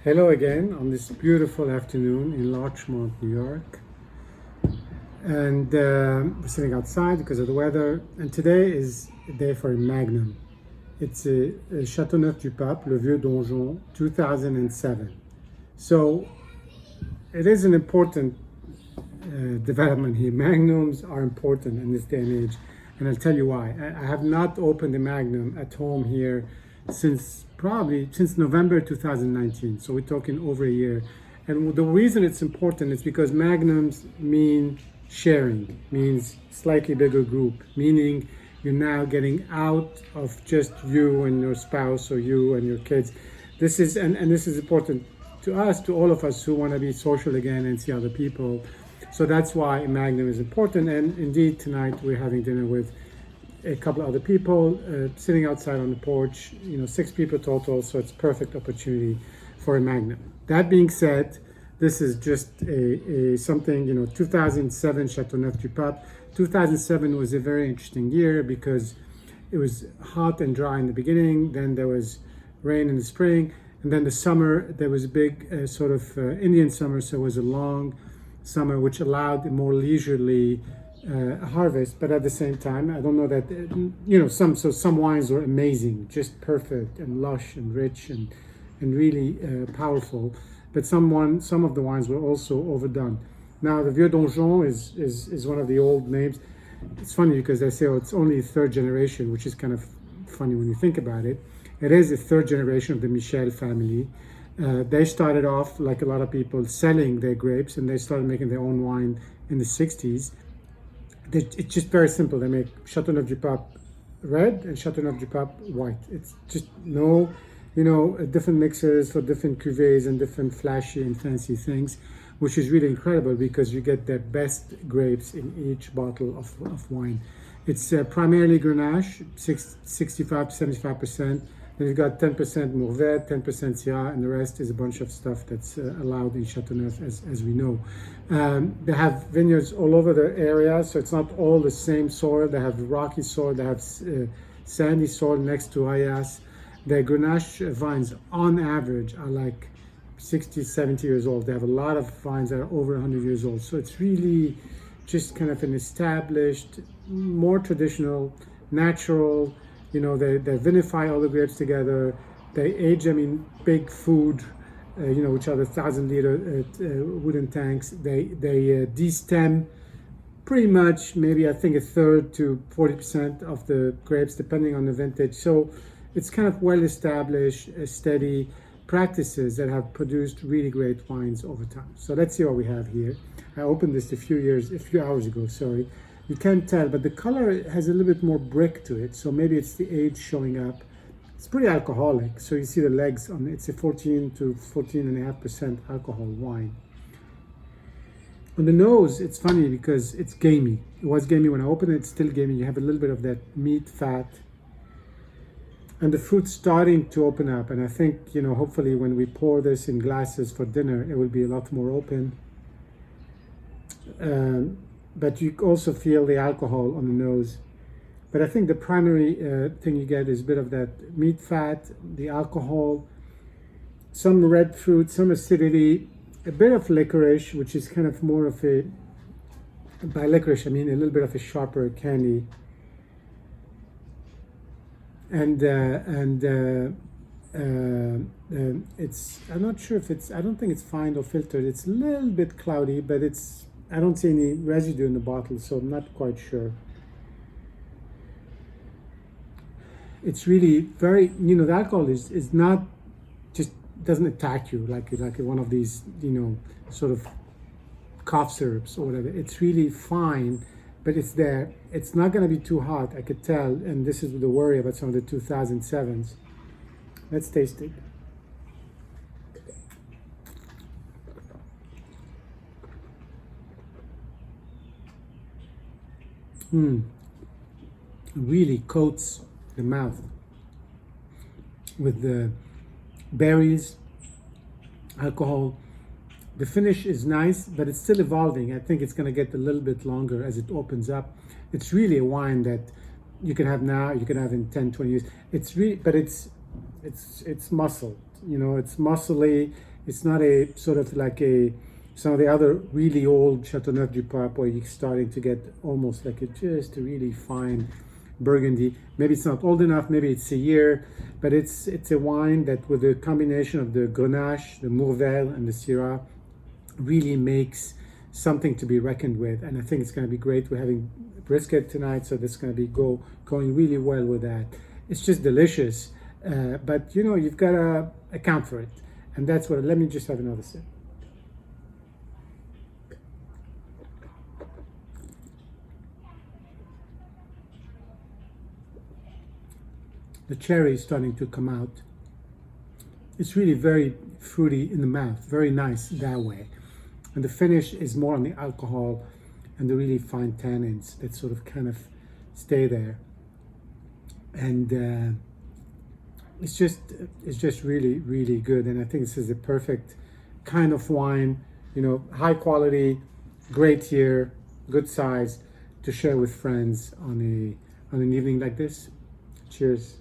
Hello again on this beautiful afternoon in Larchmont, New York. And we're sitting outside because of the weather. And today is a day for a Magnum. It's a Chateauneuf du Pape, le Vieux Donjon, 2007. So it is an important development here. Magnums are important in this day and age. And I'll tell you why. I have not opened a Magnum at home here since November 2019. So we're talking over a year. And the reason it's important is because Magnums mean sharing, means slightly bigger group, meaning you're now getting out of just you and your spouse or you and your kids. This is important to us, to all of us who want to be social again and see other people. So that's why Magnum is important. And indeed, tonight we're having dinner with a couple of other people sitting outside on the porch, 6 people total, so it's perfect opportunity for a Magnum. That being said, this is just a something, 2007 Chateauneuf du Pape. 2007 was a very interesting year because it was hot and dry in the beginning, then there was rain in the spring, and then the summer, there was a big Indian summer, so it was a long summer, which allowed a more leisurely harvest. But at the same time, I don't know that some wines were amazing, just perfect and lush and rich and really powerful, but some of the wines were also overdone. Now the Vieux Donjon is one of the old names. It's funny because they say, it's only third generation, which is kind of funny when you think about it. It is a third generation of the Michel family. They started off, like a lot of people, selling their grapes, and they started making their own wine in the 60s. It's just very simple. They make Chateauneuf du Pape red and Chateauneuf du Pape white. It's just different mixers for different cuvées and different flashy and fancy things, which is really incredible because you get the best grapes in each bottle of wine. It's primarily Grenache, 65 to 75%. Then you've got 10% Mourvèdre, 10% Syrah, and the rest is a bunch of stuff that's allowed in Chateauneuf, as we know. They have vineyards all over the area, so it's not all the same soil. They have rocky soil, they have sandy soil next to Ayas. Their Grenache vines, on average, are like 60, 70 years old. They have a lot of vines that are over 100 years old. So it's really just kind of an established, more traditional, natural. They vinify all the grapes together. They age them in big food, which are the 1,000-liter wooden tanks. They destem pretty much, maybe I think a third to 40% of the grapes, depending on the vintage. So it's kind of well-established, steady practices that have produced really great wines over time. So let's see what we have here. I opened this a few hours ago, sorry. You can't tell, but the color has a little bit more brick to it, so maybe it's the age showing up. It's pretty alcoholic, so you see the legs on it. It's a 14 to 14.5% alcohol wine. On the nose, it's funny because it's gamey. It was gamey when I opened it, it's still gamey. You have a little bit of that meat fat, and the fruit's starting to open up. And I think, hopefully when we pour this in glasses for dinner, it will be a lot more open. But you also feel the alcohol on the nose. But I think the primary thing you get is a bit of that meat fat, the alcohol, some red fruit, some acidity, a bit of licorice, which is kind of more of by licorice I mean a little bit of a sharper candy. And it's, I'm not sure if I don't think it's fine or filtered. It's a little bit cloudy, but I don't see any residue in the bottle, so I'm not quite sure. It's really very, the alcohol is not just, doesn't attack you like one of these, sort of cough syrups or whatever. It's really fine, but it's there. It's not going to be too hot, I could tell, and this is the worry about some of the 2007s. Let's taste it. Really coats the mouth with the berries, alcohol. The finish is nice, but it's still evolving. I think it's going to get a little bit longer as it opens up. It's really a wine that you can have now, you can have in 10, 20 years. It's really, but it's muscle. It's muscly. It's not a sort of like some of the other really old Chateauneuf du Pape where you're starting to get almost like just a really fine Burgundy. Maybe it's not old enough, maybe it's a year, but it's a wine that with the combination of the Grenache, the Mourvèdre, and the Syrah really makes something to be reckoned with. And I think it's going to be great. We're having brisket tonight, so that's going to be going really well with that. It's just delicious, but you know, you've got to account for it. And that's what, let me just have another sip. The cherry is starting to come out. It's really very fruity in the mouth, very nice that way. And the finish is more on the alcohol and the really fine tannins that sort of kind of stay there. And it's just really, really good. And I think this is a perfect kind of wine, you know, high quality, great year, good size to share with friends on an evening like this. Cheers.